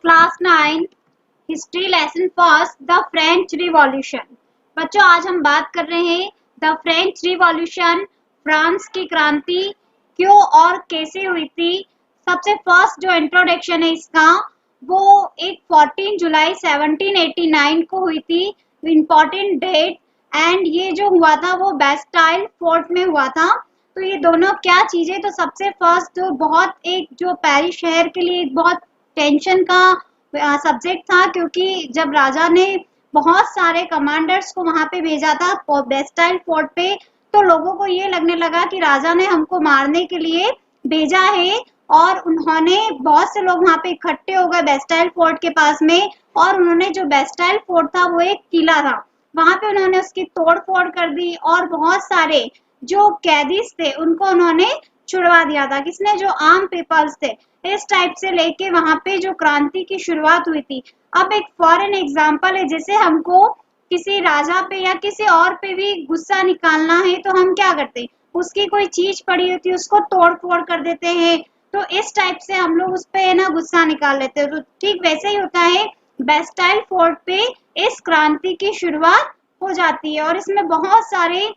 Class 9 history lesson first the French revolution. बच्चों आज हम बात कर रहे हैं द फ्रेंच रिवॉल्यूशन, फ्रांस की क्रांति क्यों और कैसे हुई थी। सबसे फर्स्ट जो इंट्रोडक्शन है इसका वो एक 14 जुलाई 1789 को हुई थी, इम्पोर्टेंट डेट। एंड ये जो हुआ था वो बेस्टाइल फोर्ट में हुआ था। तो ये दोनों क्या चीजें, तो सबसे फर्स्ट बहुत एक जो पेरिस शहर के लिए एक बहुत टेंशन का सब्जेक्ट था, क्योंकि जब राजा ने बहुत सारे कमांडर्स को वहां पे भेजा था बेस्टाइल फोर्ट पे, तो लोगों को ये लगने लगा कि राजा ने हमको मारने के लिए भेजा है। और उन्होंने बहुत से लोग वहां पे इकट्ठे हो गए बेस्टाइल फोर्ट के पास में, और उन्होंने जो बेस्टाइल फोर्ट था वो एक किला था, वहां पे उन्होंने उसकी तोड़ फोड़ कर दी और बहुत सारे जो कैदीस थे उनको उन्होंने छुड़वा दिया था। किसने? जो आम पीपल्स थे। इस टाइप से लेके वहां पे जो क्रांति की शुरुआत हुई थी। अब एक फॉरेन एग्जांपल है, जैसे हमको किसी राजा पे या किसी और पे भी गुस्सा निकालना है तो हम क्या करते हैं, उसकी कोई चीज पड़ी होती है उसको तोड़ फोड़ कर देते हैं। तो इस टाइप से हम लोग उस पे ना गुस्सा निकाल लेते हैं। तो ठीक वैसे ही होता है, बेस्टाइल फोर्ट पे इस क्रांति की शुरुआत हो जाती है। और इसमें बहुत सारे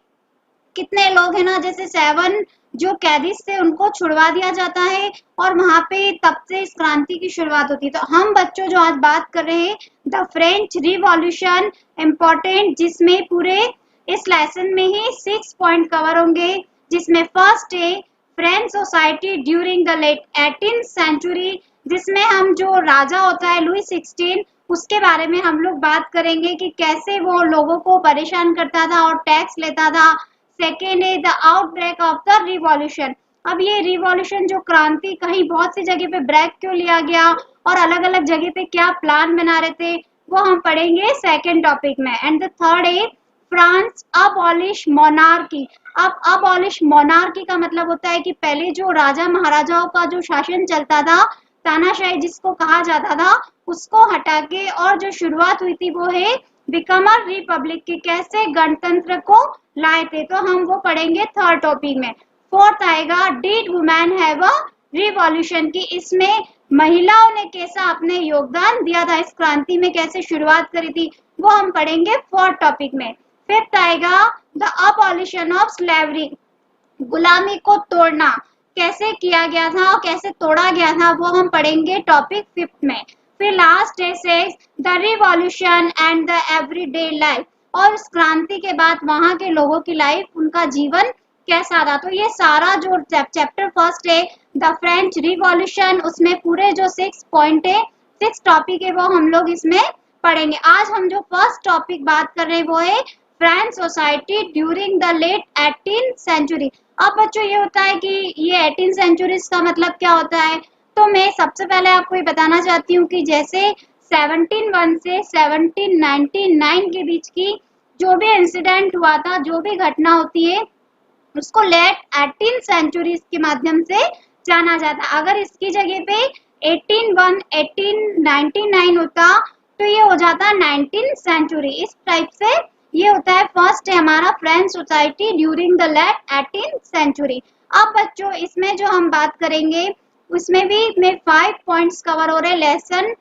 कितने लोग हैं ना, जैसे 7 जो कैदीस थे उनको छुड़वा दिया जाता है, और वहां पे तब से इस क्रांति की शुरुआत होती है। तो हम बच्चों जो आज बात कर रहे हैं द फ्रेंच रिवॉल्यूशन, इम्पोर्टेंट, जिसमें पूरे इस लेसन में ही 6 पॉइंट कवर होंगे। जिसमें फर्स्ट है French society during the late 18th century, जिसमें हम जो राजा होता है लुई 16 उसके बारे में हम लोग बात करेंगे कि कैसे वो लोगों को परेशान करता था और टैक्स लेता था। सेकेंड है the outbreak of the revolution. अब ये रिवॉल्यूशन जो क्रांति कहीं बहुत सी जगह पे ब्रेक क्यों लिया गया और अलग अलग जगह पे क्या प्लान बना रहे थे, वो हम पढ़ेंगे सेकेंड टॉपिक में। एंड द थर्ड है फ्रांस अबॉलिश मोनार्की। अब अबॉलिश मोनार्की का मतलब होता है कि पहले जो राजा महाराजाओं का जो शासन चलता था, तानाशाही जिसको कहा जाता था, उसको हटा के और जो शुरुआत हुई थी वो है बिकम अ रिपब्लिक की, कैसे गणतंत्र को लाए थे। तो हम वो पढ़ेंगे थर्ड टॉपिक में। फोर्थ आएगा did women have a revolution की, इसमें महिलाओं ने कैसा अपने योगदान दिया था, इस क्रांति में कैसे शुरुआत करी थी, वो हम पढ़ेंगे फोर्थ टॉपिक में। फिफ्थ आएगा द अबॉलिशन ऑफ स्लेवरी, गुलामी को तोड़ना कैसे किया गया था और कैसे तोड़ा गया था, वो हम पढ़ेंगे टॉपिक फिफ्थ में। फिर लास्ट है the revolution and the everyday life, और उस क्रांति के बाद वहां के लोगों की लाइफ, उनका जीवन कैसा था। तो ये सारा जो चैप्टर फर्स्ट है द फ्रेंच रिवॉल्यूशन, उसमें पूरे जो 6 पॉइंट है, 6 टॉपिक है, वो हम लोग इसमें पढ़ेंगे। आज हम जो फर्स्ट टॉपिक बात कर रहे हैं वो है French society during the late 18th century. अब बच्चों ये होता है कि ये 18th सेंचुरी का मतलब क्या होता है, तो मैं सबसे पहले आपको ये बताना चाहती हूँ कि जैसे 1701 से 1799 के बीच की जो भी इंसिडेंट हुआ था, जो भी घटना होती है, उसको लेट 18th सेंचुरी के माध्यम से जाना जाता है। अगर इसकी जगह पे 1801 1899 होता तो ये हो जाता 19th सेंचुरी। इस टाइप से ये होता है। फर्स्ट है हमारा French society during the late 18th century. अब बच्चों इसमें जो हम बात करेंगे उसमें भी में 5 पॉइंट्स कवर हो रहे हैं लेसन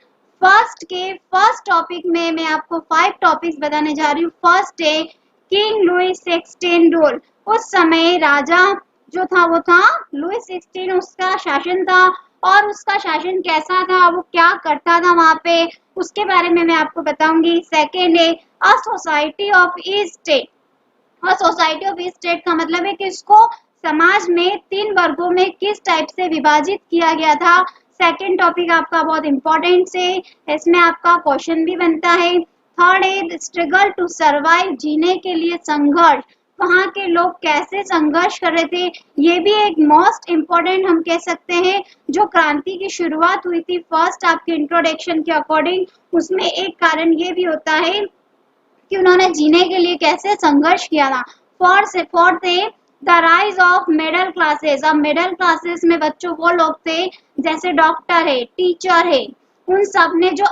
फर्स्ट के। फर्स्ट टॉपिक में मैं आपको 5 टॉपिक्स बताने जा रही हूँ। फर्स्ट है किंग लुई 16 रूल। उस समय राजा जो था वो था लुई 16, उसका शासन था, और उसका शासन कैसा था, वो क्या करता था वहां पे, उसके बारे में मैं आपको बताऊंगी। सेकेंड है a society of each state. और सोसाइटी ऑफ ईच स्टेट का मतलब है कि इसको समाज में 3 वर्गों में किस टाइप से विभाजित किया गया था। सेकेंड टॉपिक आपका बहुत इंपॉर्टेंट से, इसमें आपका क्वेश्चन भी बनता है। थर्ड है स्ट्रगल टू सर्वाइव, जीने के लिए संघर्ष, वहां के लोग कैसे संघर्ष कर रहे थे, ये भी एक मोस्ट इम्पोर्टेंट हम कह सकते हैं। जो क्रांति की शुरुआत हुई थी फर्स्ट आपके इंट्रोडक्शन के अकॉर्डिंग, उसमें एक कारण ये भी होता है कि उन्होंने जीने के लिए कैसे संघर्ष किया था। फोर्थ है the rise of middle classes. अब मिडिल क्लासेस में बच्चों वो लोग थे जैसे डॉक्टर है, टीचर है, उन सब ने जो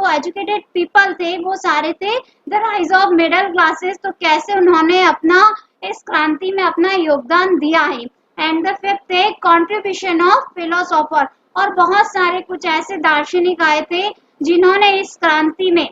एजुकेटेड पीपल थे वो सारे थे the rise of middle classes. तो कैसे उन्होंने अपना इस क्रांति में अपना योगदान दिया है। एंड द फिफ्थ है कंट्रीब्यूशन ऑफ फिलोसोफर, और बहुत सारे कुछ ऐसे दार्शनिक आए थे जिन्होंने इस क्रांति में,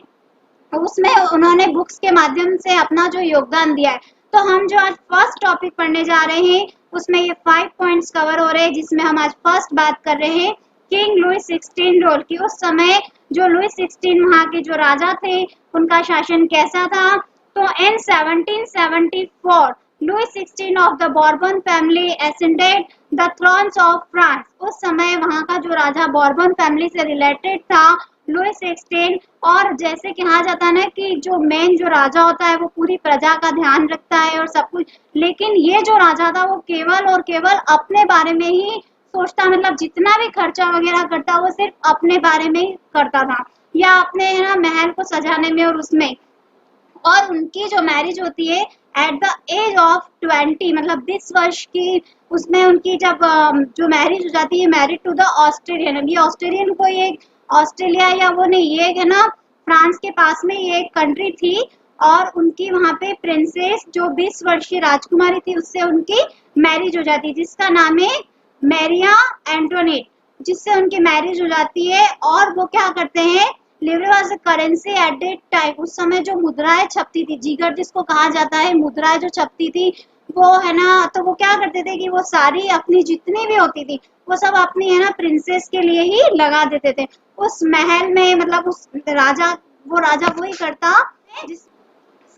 उसमें उन्होंने बुक्स के माध्यम से अपना जो योगदान दिया है। तो हम जो आज फर्स्ट टॉपिक पढ़ने जा रहे हैं उसमें ये 5 पॉइंट्स कवर हो रहे हैं, जिसमें हम आज फर्स्ट बात कर रहे हैं किंग लुई 16 रोल की। उस समय जो लुई 16 वहां के जो राजा थे उनका शासन कैसा था। तो इन 1774 Louis 16 of the Bourbon family ascended the thrones of France. उस समय वहां का जो राजा बॉर्बन फैमिली से रिलेटेड था लुई 16, और जैसे कहा जाता है ना कि जो मेन जो राजा होता है वो पूरी प्रजा का ध्यान रखता है और सब कुछ, लेकिन ये जो राजा था वो केवल और केवल अपने बारे में ही सोचता, मतलब जितना भी खर्चा वगैरह करता वो सिर्फ अपने बारे में ही करता था, या अपने ना महल को सजाने में और उसमें। और उनकी जो मैरिज होती है एट द एज ऑफ 20, मतलब 20 वर्ष की, उसमें उनकी जब जो मैरिज हो जाती है, मैरिड टू द ऑस्ट्रेलियन। ये ऑस्ट्रेलियन कोई एक ऑस्ट्रेलिया या वो नहीं, ये है ना फ्रांस के पास में ये एक कंट्री थी, और उनकी वहां पे प्रिंसेस जो 20 वर्षीय राजकुमारी थी उससे उनकी मैरिज हो जाती है, जिसका नाम है मैरिया एंटोनेट, जिससे उनकी मैरिज हो जाती है। और वो क्या करते हैं, livre was currency at that time, उस समय जो मुद्राएं छपती थी, जीगर जिसको कहा जाता है, मुद्राएं जो छपती थी वो है ना, तो वो क्या करते थे कि वो सारी अपनी जितनी भी होती थी वो सब अपनी है ना प्रिंसेस के लिए ही लगा देते थे उस महल में, मतलब उस राजा, वो राजा वही करता जिस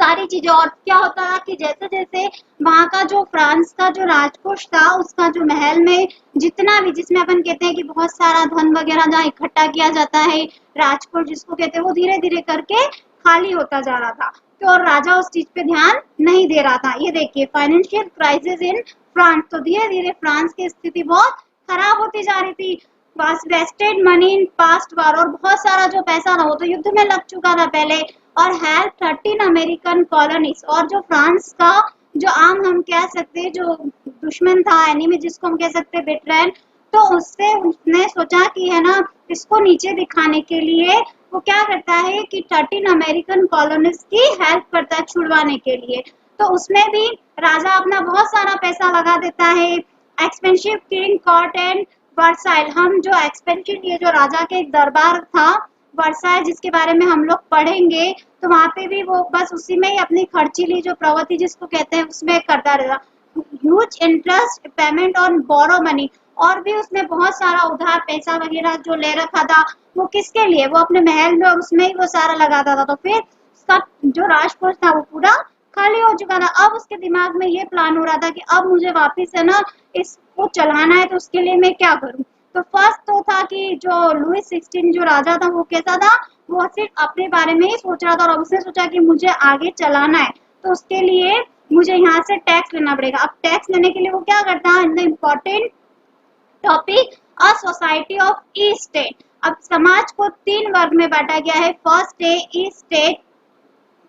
सारी चीजें। और क्या होता था कि जैसे जैसे वहां का जो फ्रांस का जो राजकोष था, उसका जो महल में जितना भी, जिसमें अपन कहते हैं कि बहुत सारा धन वगैरह जहाँ इकट्ठा किया जाता है, राजकोष जिसको कहते हैं, वो धीरे धीरे करके खाली होता जा रहा था। तो और राजा उस चीज पे ध्यान नहीं दे रहा था। ये देखिए फाइनेंशियल क्राइसिस इन फ्रांस, तो धीरे धीरे फ्रांस की स्थिति बहुत खराब होती जा रही थी। वेस्टेड मनी इन पास्ट वार, और बहुत सारा जो पैसा था वो तो युद्ध में लग चुका था पहले। और हेल्प 13 अमेरिकन कॉलोनीज, और जो फ्रांस का जो आम हम कह सकते हैं जो दुश्मन था, एनिमी जिसको हम कह सकते हैं, बेटरैन, तो उससे उसने सोचा कि है ना इसको नीचे दिखाने के लिए वो क्या करता है कि 13 अमेरिकन कॉलोनीज की हेल्प करता है छुड़वाने के लिए। तो उसमें भी राजा अपना बहुत सारा पैसा लगा देता है। Expensive king court and Versailles, हम जो एक्सपेंसिव, ये जो राजा के एक दरबार था वर्साइल, जिसके बारे में हम लोग पढ़ेंगे, तो वहां पे भी वो बस उसी में ही अपनी खर्चीली जो प्रवृत्ति जिसको कहते हैं उसमें करता रहता। Huge interest payment on borrow money, और भी उसने बहुत सारा उधार पैसा वगैरह जो ले रखा था, वो किसके लिए, वो अपने महल में और उसमें ही वो सारा लगाता था। तो फिर उसका जो राजकोष था वो पूरा खाली हो चुका था। अब उसके दिमाग में ये प्लान हो रहा था कि अब मुझे वापस है ना इसको चलाना है, तो उसके लिए मैं क्या करूं। तो फर्स्ट तो था कि जो लुई 16 जो राजा था वो कैसा था, वो सिर्फ अपने बारे में ही सोच रहा था, और अब उसने सोचा कि मुझे आगे चलाना है तो उसके लिए मुझे यहाँ से टैक्स लेना पड़ेगा। अब टैक्स लेने के लिए वो क्या करता है, important topic, a society of E state. अब समाज को 3 वर्ग में बांटा गया है। फर्स्ट है estate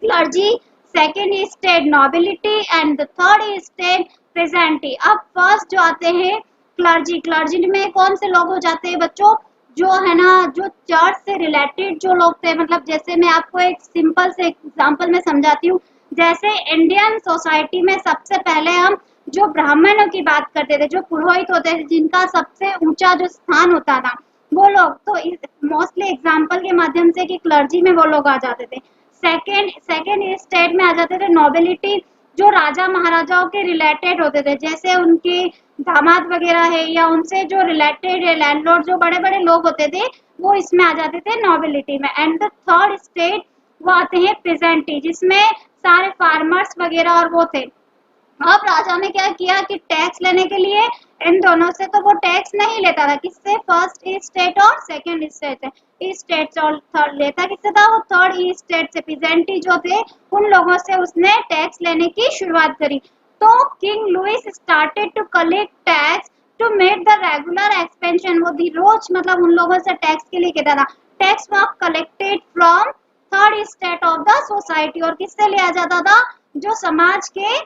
clergy, second estate nobility, and the third estate peasantry. अब फर्स्ट जो आते हैं क्लर्जी, क्लर्जी में कौन से लोग हो जाते हैं बच्चों, जो है ना जो चर्च से रिलेटेड जो लोग थे, मतलब जैसे मैं आपको एक सिंपल से एग्जांपल में समझाती हूँ। जैसे इंडियन सोसाइटी में सबसे पहले हम जो ब्राह्मणों की बात करते थे, जो पुरोहित होते थे, जिनका सबसे ऊंचा जो स्थान होता था, वो लोग तो मोस्टली एग्जाम्पल के माध्यम से कि क्लर्जी में वो लोग आ जाते थे। सेकेंड स्टेट में आ जाते थे नोबिलिटी, जो राजा महाराजाओं के रिलेटेड होते थे, जैसे उनके दामाद वगैरह है या उनसे जो रिलेटेड है, लैंडलॉर्ड जो बड़े बड़े लोग होते थे वो इसमें आ जाते थे नोबिलिटी में। एंड द थर्ड स्टेट वो आते हैं पेजेंटी, जिसमें सारे फार्मर्स वगैरह और वो थे। अब राजा ने क्या किया कि टैक्स लेने के लिए इन दोनों से तो वो टैक्स नहीं लेता था, किससे, फर्स्ट ई स्टेट और सेकंड स्टेट है, ई स्टेट से, और थर्ड लेता किससे था, वो थर्ड ई स्टेट से, पेजेंटी जो थे उन लोगों से उसने टैक्स लेने की शुरुआत करी। तो king Louis started to collect tax to make the regular expansion, वो रोज मतलब उन लोगों से टैक्स के लिए कहता था। Tax was collected from third state of the society, और किससे लिया जाता था, जो समाज के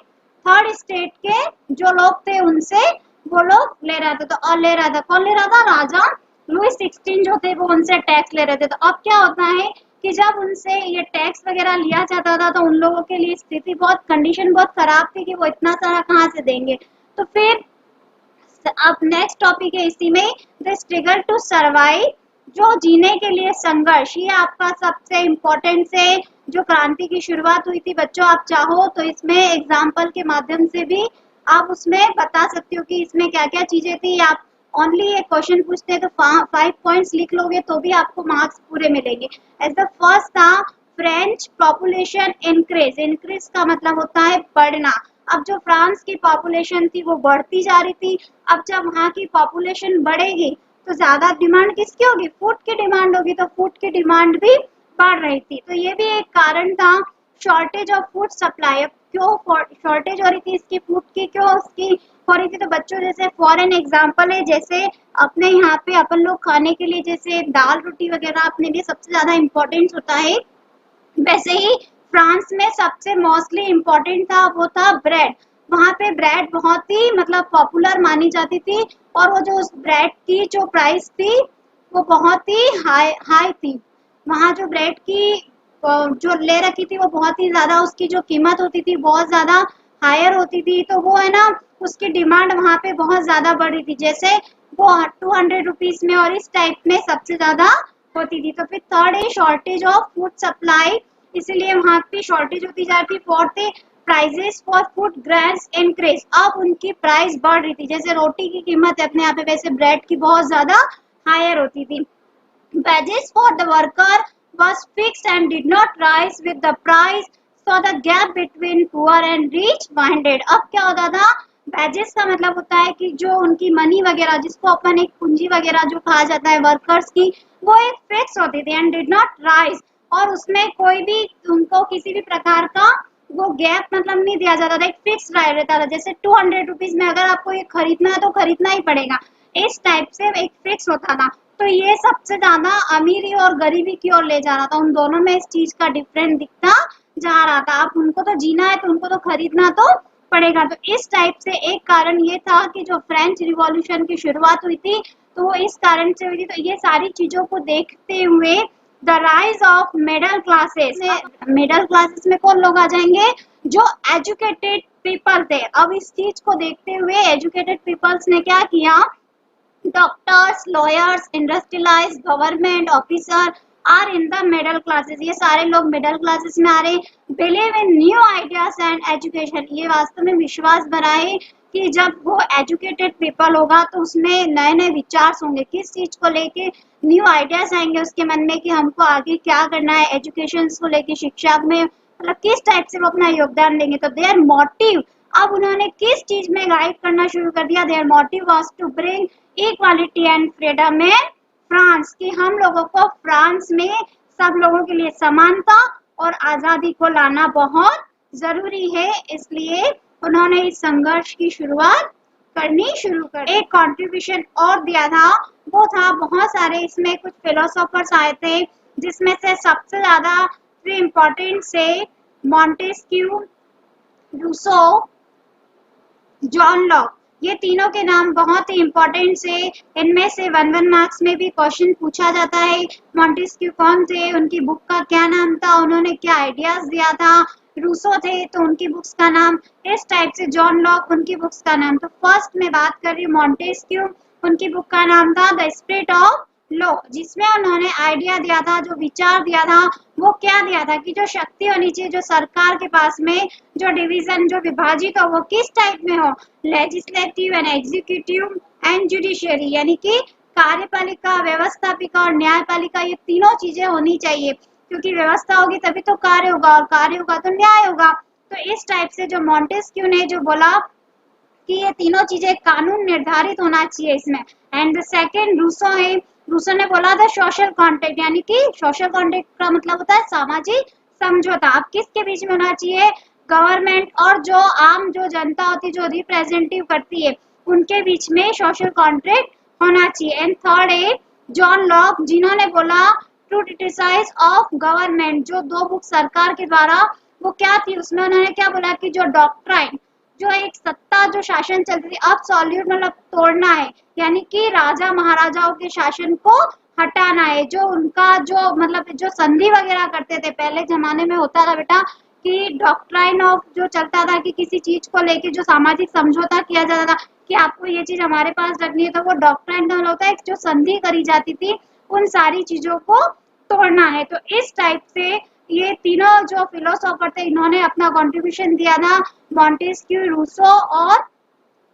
थर्ड स्टेट के जो लोग थे उनसे वो लोग ले रहा था। तो और ले रहा था, कौन ले रहा था, राजा लुई 16 जो थे वो उनसे टैक्स ले रहे थे। तो अब क्या होता है कि जब उनसे ये टैक्स वगैरह लिया जाता था तो उन लोगों के लिए स्थिति बहुत, कंडीशन बहुत खराब थी कि वो इतना सारा कहाँ से देंगे। तो फिर अब नेक्स्ट टॉपिक है इसी में, द स्ट्रगल टू सर्वाइव, जो जीने के लिए संघर्ष। ये आपका सबसे इम्पोर्टेंट से जो क्रांति की शुरुआत हुई थी बच्चों, आप चाहो तो इसमें एग्जाम्पल के माध्यम से भी आप उसमें बता सकते हो कि इसमें क्या क्या चीजें थी। आप ओनली एक क्वेश्चन पूछते हैं तो 5 पॉइंट्स लिख लोगे तो भी आपको मार्क्स पूरे मिलेंगे। एज द फर्स्ट था फ्रेंच पॉपुलेशन इंक्रीज। इंक्रीज का मतलब होता है बढ़ना। अब जो फ्रांस की पॉपुलेशन थी वो बढ़ती जा रही थी। अब जब वहाँ की पॉपुलेशन बढ़ेगी तो ज्यादा डिमांड किसकी होगी? फूड की डिमांड होगी, तो फूड की डिमांड भी बढ़ रही थी। तो ये भी एक कारण था शॉर्टेज ऑफ फूड सप्लाई। क्यों शॉर्टेज हो रही थी इसकी फूड की, क्यों उसकी हो रही थी? तो बच्चों जैसे फॉरेन एग्जांपल है, जैसे अपने यहाँ पे अपन लोग खाने के लिए जैसे दाल रोटी वगैरह अपने लिए सबसे ज्यादा इम्पोर्टेंट होता है, वैसे ही फ्रांस में सबसे मोस्टली इम्पोर्टेंट था वो था ब्रेड। वहाँ पे ब्रेड बहुत ही मतलब पॉपुलर मानी जाती थी और वो जो उस ब्रेड की जो प्राइस थी वो बहुत ही हाई थी। वहाँ जो ब्रेड की जो ले रखी थी वो बहुत ही ज्यादा, उसकी जो कीमत होती थी बहुत ज्यादा हायर होती थी। तो वो है ना, उसकी डिमांड वहाँ पे बहुत ज्यादा बढ़ रही थी। जैसे वो 200 रुपीज में और इस टाइप में सबसे ज्यादा होती थी। तो फिर थर्ड है शॉर्टेज ऑफ फूड सप्लाई, इसीलिए वहाँ पे शॉर्टेज होती जा रही थी। फोर्थ है prices for food grains increase. अब उनकी प्राइस बढ़ रही थी। जैसे रोटी की कीमत है अपने यहाँ पे, वैसे ब्रेड की बहुत ज्यादा हायर होती थी। Wages for the worker was fixed and did not rise with the price, so the gap between poor and rich widened. अब क्या होता था? Wages का मतलब होता है कि जो उनकी मनी वगैरह, जिसको अपन एक पूंजी वगैरह जो कहा जाता है वर्कर्स की, वो एक फिक्स होती थी एंड डिड नॉट राइज, और उसमें कोई भी उनको किसी भी प्रकार का वो गैप मतलब नहीं दिया जाता था, एक फिक्स रहता था। जैसे 200 रुपीज में अगर आपको ये खरीदना है तो खरीदना ही पड़ेगा, इस टाइप से एक फिक्स होता था। तो ये सबसे ज्यादा अमीरी और गरीबी की ओर ले जा रहा था। उन दोनों में इस चीज का डिफरेंस दिखता जा रहा था। आप उनको तो जीना है तो उनको तो खरीदना तो पड़ेगा। तो इस टाइप से एक कारण ये था कि जो फ्रेंच रिवॉल्यूशन की शुरुआत हुई थी तो वो इस कारण से हुई थी। तो ये सारी चीजों को देखते हुए the rise of middle classes, middle classes में कौन लोग आ जाएंगे? जो एजुकेटेड पीपल थे। अब इस चीज को देखते हुए एजुकेटेड पीपल्स ने क्या किया? Doctors, lawyers, industrialise, government officer are in the middle classes. ये सारे लोग मिडिल क्लासेस में आ रहे। Believe in new ideas and education. ये वास्तव में विश्वास भराए कि जब वो एजुकेटेड पीपल होगा तो उसमें नए नए विचार होंगे, किस चीज को लेके न्यू आइडियाज आएंगे उसके मन में कि हमको आगे क्या करना है, एजुकेशन को लेके, शिक्षा में मतलब किस टाइप से वो अपना योगदान देंगे। तो देयर मोटिव, अब उन्होंने किस चीज में गाइड करना शुरू कर दिया? Their motive was to bring equality and freedom in France, की हम लोगों को फ्रांस में सब लोगों के लिए समानता और आजादी को लाना बहुत जरूरी है। इसलिए उन्होंने इस संघर्ष की शुरुआत करनी शुरू कर। एक कंट्रीब्यूशन और दिया था, वो था बहुत सारे इसमें कुछ फिलोसोफर्स आए थे, जिसमें से सबसे ज्यादा इम्पोर्टेंट से मॉन्टेस्क्यू, रूसो, जॉन लॉक, ये तीनों के नाम बहुत ही इम्पोर्टेंट से। इनमें से 1 मार्क्स में भी क्वेश्चन पूछा जाता है। मॉन्टेस्क्यू कौन थे, उनकी बुक का क्या नाम था, उन्होंने क्या आइडियाज दिया था। रूसो थे तो उनकी बुक्स का नाम, इस टाइप से जॉन लॉक, उनकी बुक्स का नाम। तो फर्स्ट में बात कर रही हूँ मॉन्टेस्क्यू, उनकी बुक का नाम था द स्पिरिट ऑफ लॉ, जिसमें उन्होंने आइडिया दिया था, जो विचार दिया था वो क्या दिया था कि जो शक्ति होनी चाहिए जो सरकार के पास में, जो डिवीजन जो विभाजित हो वो किस टाइप में हो, legislative and executive and judiciary, यानी कि कार्यपालिका, व्यवस्थापिका और न्यायपालिका, ये तीनों चीजें होनी चाहिए, क्योंकि व्यवस्था होगी तभी तो कार्य होगा और कार्य होगा तो न्याय होगा। तो इस टाइप से जो मॉन्टेस्क्यू ने जो बोला कि ये तीनों चीजें कानून निर्धारित होना चाहिए इसमें। एंड द सेकंड रूसो है, रूसो ने बोला था सोशल कॉन्ट्रैक्ट, यानी कि सोशल कॉन्ट्रैक्ट का मतलब होता है सामाजिक समझौता। अब किसके बीच में होना चाहिए? गवर्नमेंट और जो आम जो जनता होती है, जो रिप्रेजेंटेटिव करती है, उनके बीच में सोशल कॉन्ट्रैक्ट होना चाहिए। एंड थर्ड है जॉन लॉक, जिन्होंने बोला टू क्रिटिसाइज ऑफ गवर्नमेंट, जो 2 बुक सरकार के द्वारा वो क्या थी, उसमें उन्होंने क्या बोला कि जो डॉक्ट्राइन, जो एक सत्ता जो शासन चलती थी, अब सॉल्यूट मतलब तोड़ना है, यानी कि राजा महाराजाओं के शासन को हटाना है। जो उनका जो मतलब जो संधि वगैरह करते थे पहले जमाने में होता था बेटा कि डॉक्ट्राइन ऑफ जो चलता था कि किसी चीज को लेके जो सामाजिक समझौता किया जाता था कि आपको ये चीज हमारे पास रखनी है, तो वो डॉक्ट्राइन का मतलब होता है जो संधि करी जाती थी उन सारी चीजों को तोड़ना है। तो इस टाइप से ये तीनों जो फिलोसोफर थे इन्होंने अपना कंट्रीब्यूशन दिया था, मॉन्टेस्क्यू, रूसो और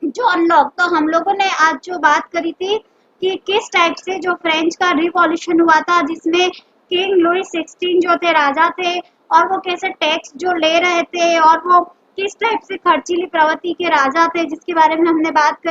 जॉन लॉक। तो हम लोगों ने आज जो बात करी थी कि किस टाइप से जो फ्रेंच का रिवॉल्यूशन हुआ था, जिसमें किंग लुइस 16 जो थे राजा थे, और वो कैसे टैक्स जो ले रहे थे और वो किस टाइप से खर्चीली प्रवृत्ति के राजा थे, जिसके बारे में हमने बात करी।